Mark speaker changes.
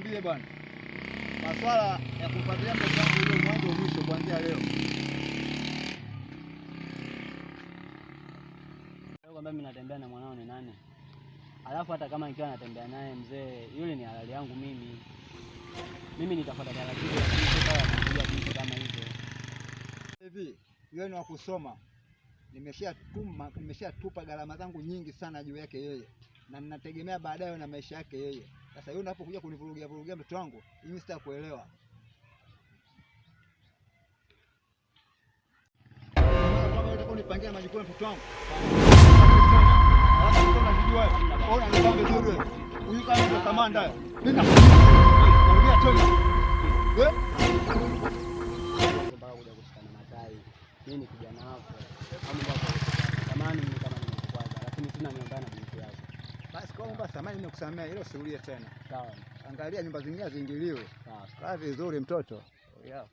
Speaker 1: nikwambie bwana, masuala ya kufuatilia mtoto wangu ile mwanzo mwisho kuanzia leo.
Speaker 2: Kwamba mimi natembea na mwanao ni nani? Alafu hata kama nikiwa natembea naye mzee, yule ni halali yangu mimi. Mimi nitafuata taratibu ya vitu kama hivyo.
Speaker 1: Hivi, yeye ni wa kusoma. Nimeshatupa gharama zangu nyingi sana juu yake yeye. Na ninategemea baadaye na maisha yake yeye. Sasa yeye unapokuja kunivurugia mtoto wangu, mimi sitakuelewa. Kama unataka unipangie majukumu ya mtoto wangu. Ona nipange vizuri wewe. Huyu kama ndo kamanda. Mimi nakuambia tena.
Speaker 2: Mpaka kuja kushikana matai. Mimi ni kijana wako. Kama mbona zamani mimi kama nimekukwaza, lakini sina niomba na binti yako.
Speaker 1: Basi kwa mbona samani nimekusamea hilo siulie tena.
Speaker 2: Sawa.
Speaker 1: Angalia nyumba zingine ziingiliwe.
Speaker 2: Sawa.
Speaker 1: Kaa vizuri mtoto.
Speaker 2: Yeah.